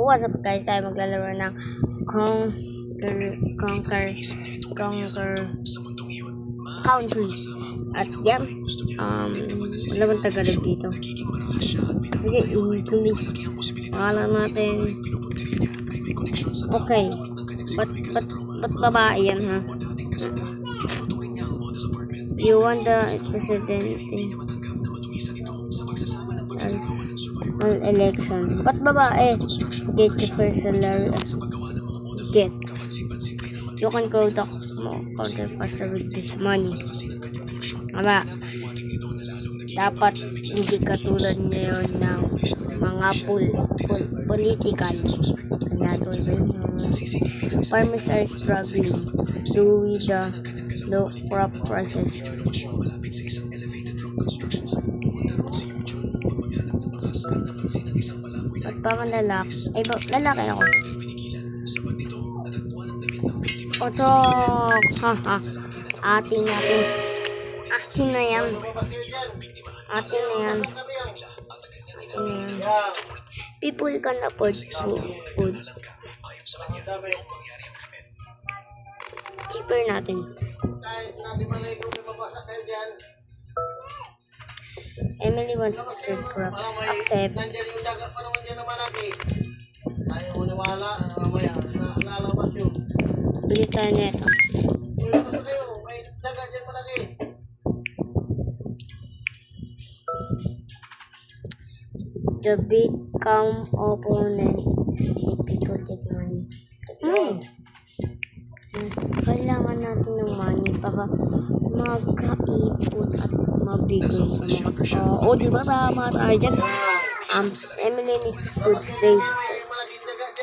What's up guys, tayo maglalaro ng Conquer Countries. At yan, walang Tagalog dito. Sige, English. Pangalan natin. Okay. Ba't babae yan, ha? You want the president election. Ba't babae? Get your first salary. Get. You can grow the counter faster with this money. Ama, dapat hindi katulad ngayon ng mga political. Farmers are struggling with the low crop prices. At parang lalaki. Ay, lalaki ako. Otok! Haha. Atin natin. Akin na yan. Atin na yan. People can afford food. Cheaper natin. Emily wants to trade crops. Accept. Bili tayo neto. The big calm opponent. Take money. Kailangan natin ng money para magkaipon at mabigay sa mga diba ba tayo dyan? Emily needs food. They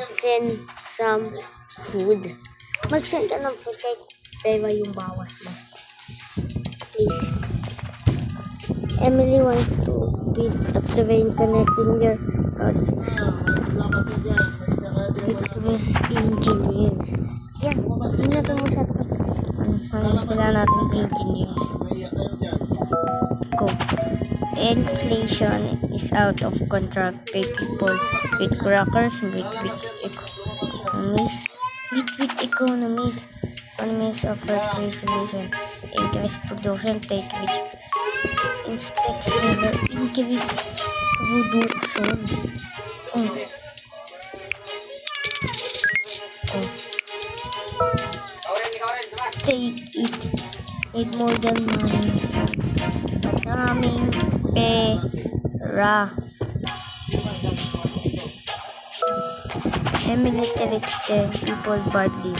send some food. Mag-send ka ng food kahit pera yung bawas mo. Please. Emily wants to beat a train connecting your countries. Request engineers. Yan. Hindi na ito mo sa ito. Kailangan natin engineers. Go. Inflation is out of control. Pay people with crackers, with economies. Economies offer free solution. Increase production, take which inspection, increase production. Take it. Need more than money. Maraming pera. Emily treats the people badly.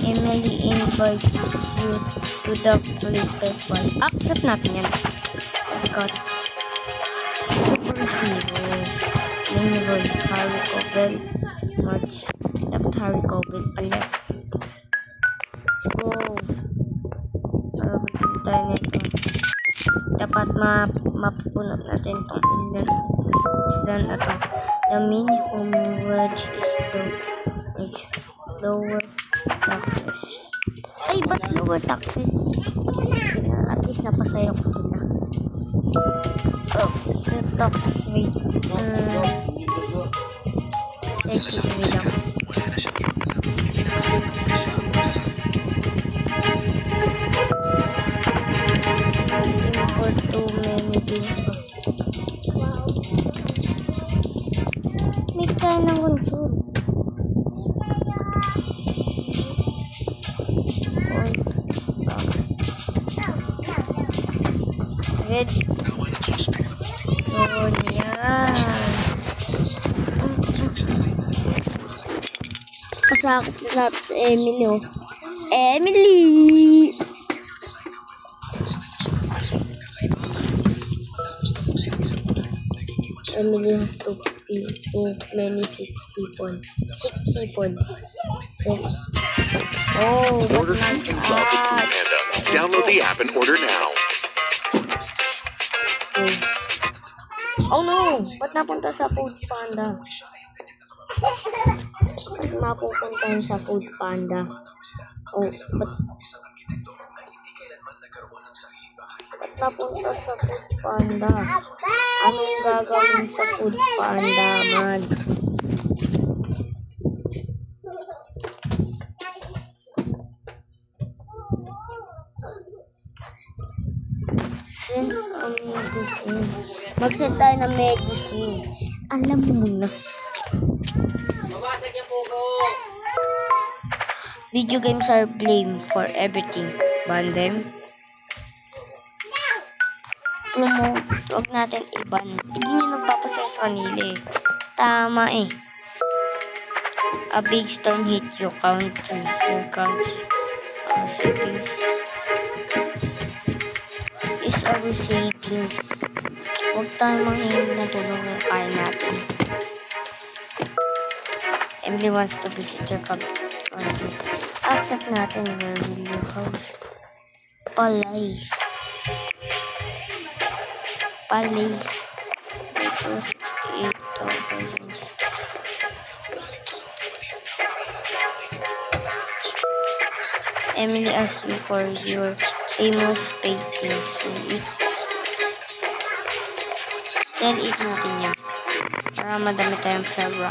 Emily invites you to the flea festival. Accept natin yan. Because superhero. Mineral, Harry Cobble, March. Dapat Harry Cobble pala. Let's go. Tayo nito. Dapat mapupunot natin itong ilan at the minimum wage is lower taxes. Ay, ba't lower taxes? At least napasaya ko sila. So tax rate 33 lang. Import too many things. Make tayo ng console. Red. Oh, yan. Kasakit na natin sa Emily, oh. Emily! Emily has too many 6 people. 6 people. Oh, order food and love with Foodpanda. Download the app and order now. Oh no! Ba't napunta sa Foodpanda? Mapupuntahan sa Food Panda. Oh, ba't napunta sa Food Panda? Anong gagawin sa Food Panda, man? Send a medicine. Mag-send tayo ng medicine. Alam mo na. Video games are blamed for everything. Ban them. Promote. Huwag natin i-ban. Hindi nyo nagpapasaya sa kanila eh. Tama eh. A big storm hit your country. Your country. Savings. Is our savings. Huwag tayo manghihingi na tulong ng kaya natin. Emily wants to visit your country. Accept natin. Where will your house? Palais. Palais. 68,000. Emily asked you for your famous painting. Sell it natin yan. Para madami tayong pera.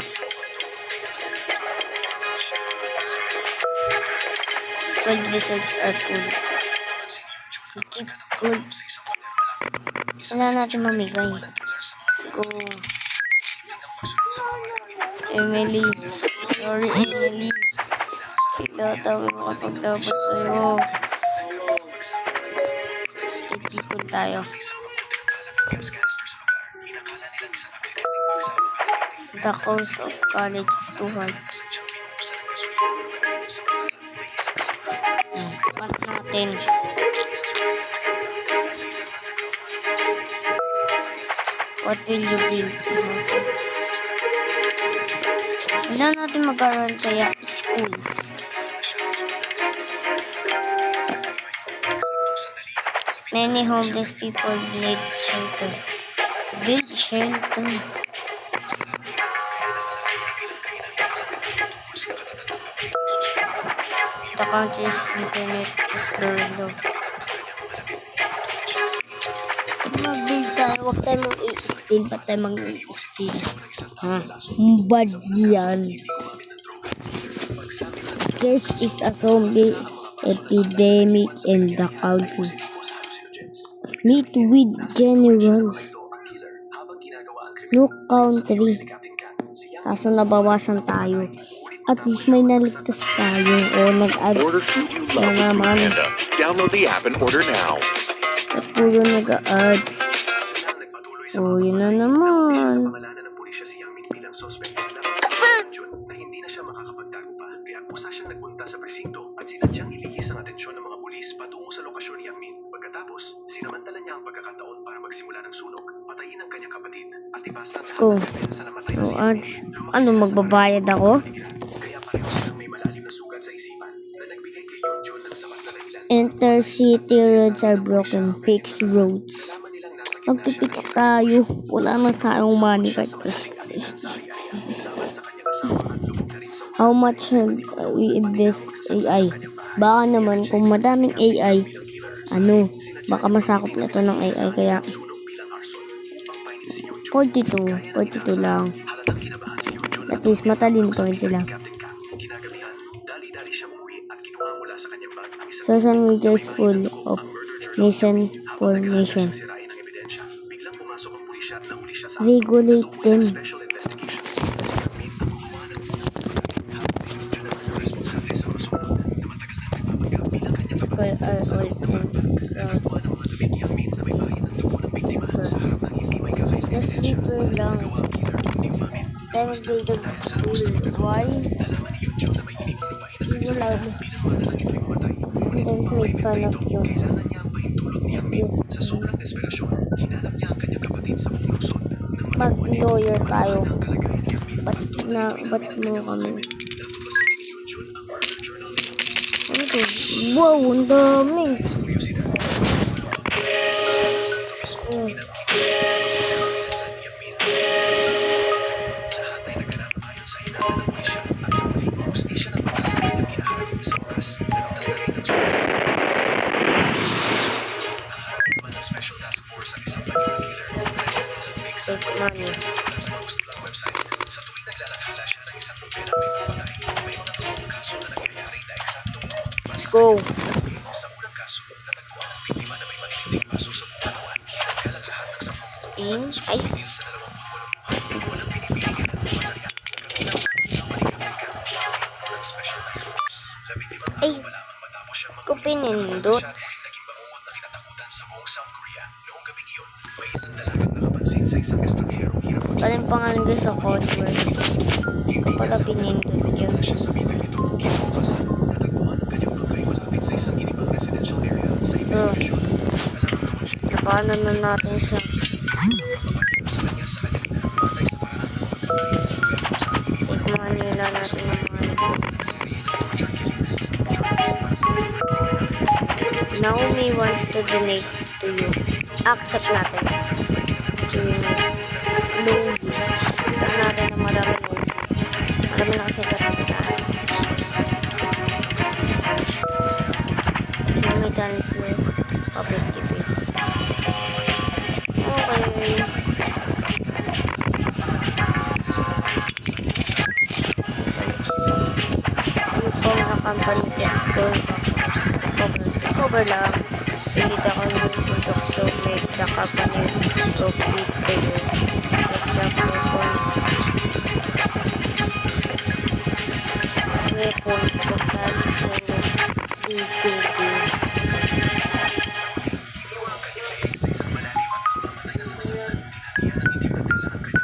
Gold reserves are full. Keep gold. Wala natin mamigay. Let's go. Emily. Sorry, Emily. Pinatawin mo kapag dapat sa'yo. Itipon tayo. The cost of college is too hard. Pat natin. What will you build? Wala natin mag-aral kaya schools. Many homeless people need shelter. Build shelter. The country's internet is very low. Mag-build tayo. Huwag tayo mag-i-steal. Ba't tayo mag-i-steal? Ha? Bad yan. There is a zombie epidemic in the country. Meet with generals. No country. Kaso nabawasan tayo. At least may naligtas tayo. O nag-add na naman. Download the app and order now. At puro nag-add. O yun na naman. Kusa siyang nagpunta sa presinto at sinadyang ilihis ang atensyon ng mga pulis patungo sa lokasyon ni Yamin. Pagkatapos, sinamantala niya ang pagkakataon para magsimula ng sunog, patayin ang kanyang kapatid at ibasa Let's go. So, ads. Ano, magbabayad ako? Kaya pareho silang may malalim na sugat sa isipan na nagbigay kay Yonjon ng sapat na dahilan. Intercity roads are broken. Fix roads. Magpipix tayo. Wala na tayong money. How much should we invest AI? Baka naman kung madaming AI, baka masakop na ito ng AI, kaya 42 lang. At least matalino pa rin sila. Social media is full of misinformation. Regulate them. The sweeper lang. Tayo mag-date of school. Why? Hindi lang. Don't make fun of you. Mag-lawyer tayo. Ba't mo kami? Ano to? Wow, ang dami. nalutas na rin ang sunog. Nakaharap ng special task force ang isang Manila killer na naglalambig sa Take money. sa post lang website. Sa tuwing naglalakhala siya ng isang nobelang pagpapatay, may mga totoong kaso na nangyayari na eksaktong Let's go. sa unang kaso, natagpuan ang biktima na may matitinding paso sa buong katawan. Tinanggal ang lahat ng 10 Spin. Ay. pinil sa 28 buhay. Walang pinipiligin at masaya. Kabilang sa malikapit ng special task force. 15 Ay. araw pa lamang matapos siyang Ko pinindot. naging bangungot na kinatakutan sa buong South Korea. Noong gabing iyon, may isang dalagang nakapansin sa isang estrangerong hirap Pala yung pangalan guys sa code word. Pala pinindot yun. na siya sa Mindanao. Kinabukasan, natagpuan ang kanyang bangkay malapit sa isang inibang residential area. Sa investigasyon, alam siya Napaanan na natin siya. sa kanya sa kanya patay sa paraan ng pagkakain sa gobyerno sa Take money lang natin ng money. serie ng torture killings. Journalist para sa forensic analysis. Naomi wants to donate to you. Accept natin. Low beach. Saan natin na marami low beach. Marami na kasi katataas. Naomi Chancellor. Public TV. Okay. Yung po mga company gets going cover lang. Hindi ako yung product to make the company to beat their example points. Weapons to carry EQD.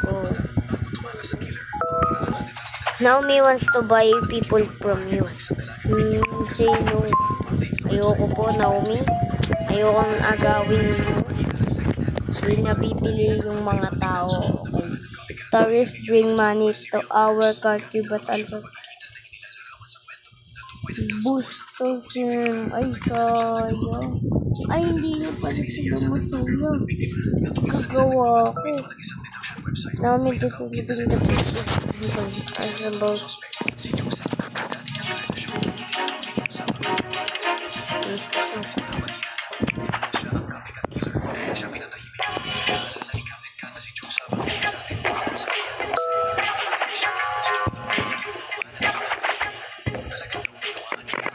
Oh. Naomi wants to buy people from you. Say no. Ayoko po, Naomi. Ayokong agawin mo. Hindi nabibili yung mga tao. Okay. Tourists bring money to our country but also boosters yung ay sayang. Ay hindi na pala sila masaya. Nagawa ko. Naomi to bring the people as about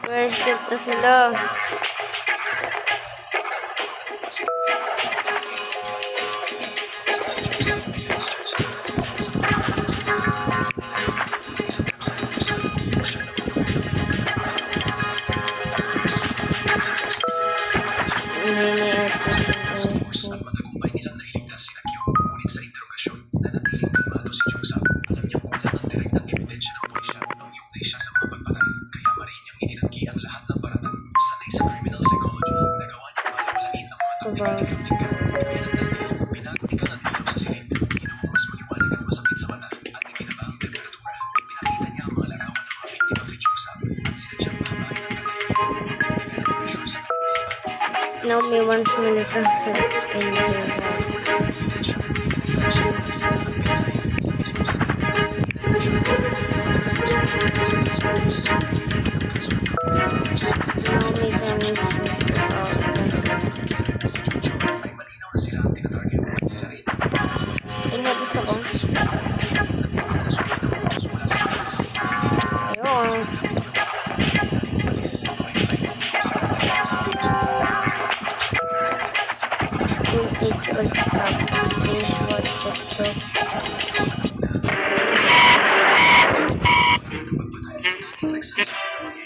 guys, dito sila. At matagumpay nilang nailigtas si Nakyo. Ngunit sa interogasyon, nanatiling kalmado si Jungsap. Alam niyang kulang ang direktang ebidensya ng pulisya upang iugnay siya sa mga pagpatay. Kaya marin niyang itinanggi ang lahat ng paratang. Sanay sa criminal psychology, nagawa niyang malawalain ang mga taktika ni Kaptika. Kaya ng dati, binago ni Kang ang ilaw sa silid. Ginawa mas maliwanag at masakit sa mata at ibinaba ang temperatura. Pinakita niya ang mga larawan ng mga biktima kay Jungsap at sinadyang mahabain ang katahimikan. Bigyan ng pressure sa kanyang isipan. Naomi wants militant help in Jordan. Naomi can shoot out. Inabis ako. Ayun. School teach all stuff. Finish what to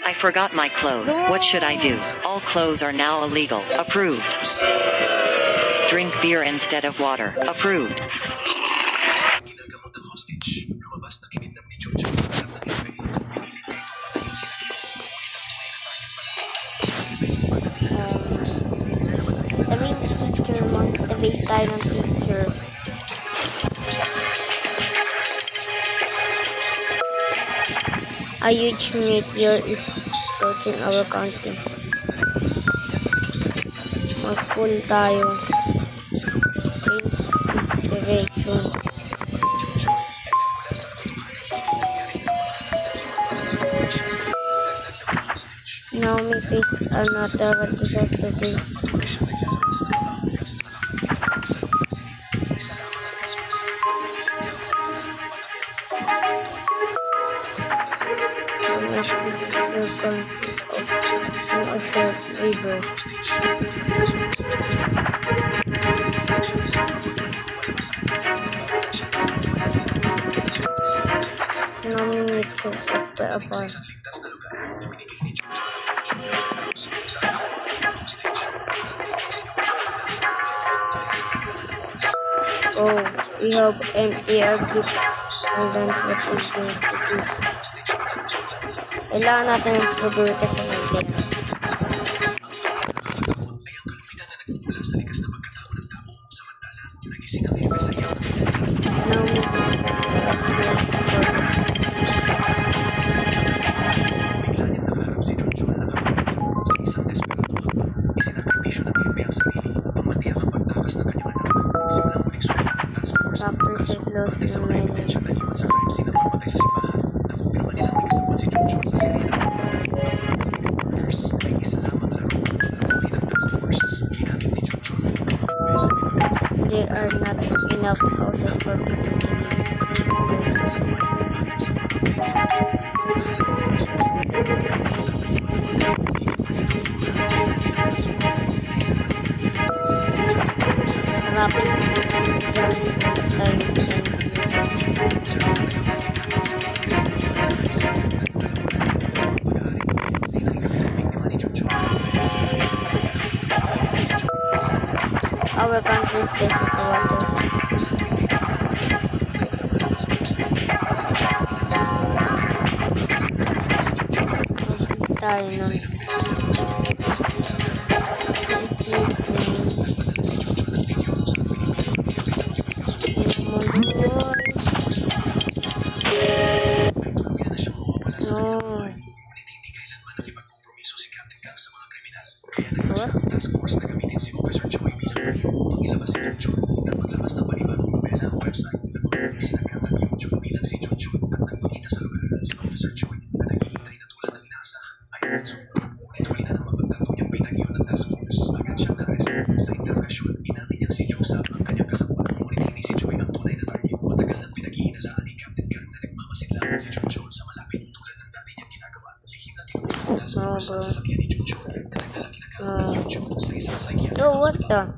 I forgot my clothes. What should I do? All clothes are now illegal. Approved. Drink beer instead of water. Approved. Ginagamot ang hostage. Lumabas na kinidnap ni Jojo ang anak ng FBI. Pinilit na itong patayin sila. Ngunit ang tunay na target pala ay isang The main teacher, motivate tayo ng teacher. A huge meteor is approaching our country. Mag-cool tayo. Change direction. Now may face a natural disaster too. This is circle of a short river. No minutes after a fire. Oh, we have MTR group and that's what we're going to do. Kailangan natin ng security sa MTR. Now after settlers in many there are not enough houses for people to our country's basic water. Tayo nun. Oh, what the?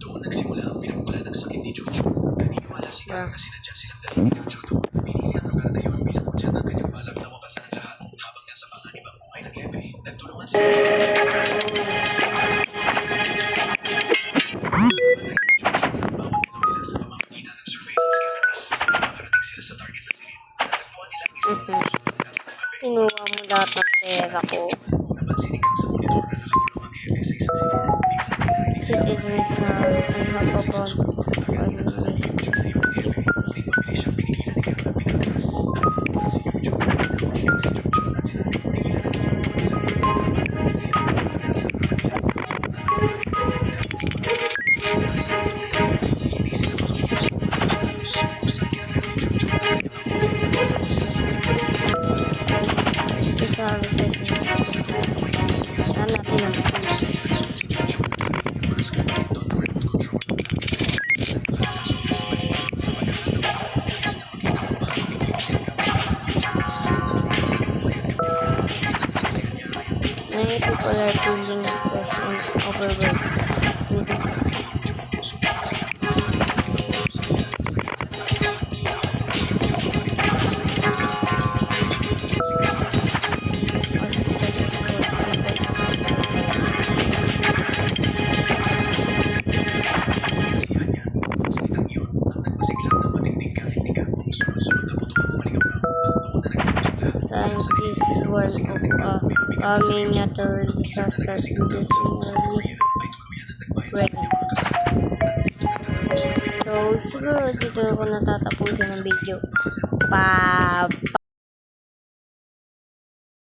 Kinuha mo lahat ng pera ko. Citizens I have about many people are feeling stressed and overwhelmed. Scientists warn of a coming natural disaster using So, siguro dito ako natatapusin ng video.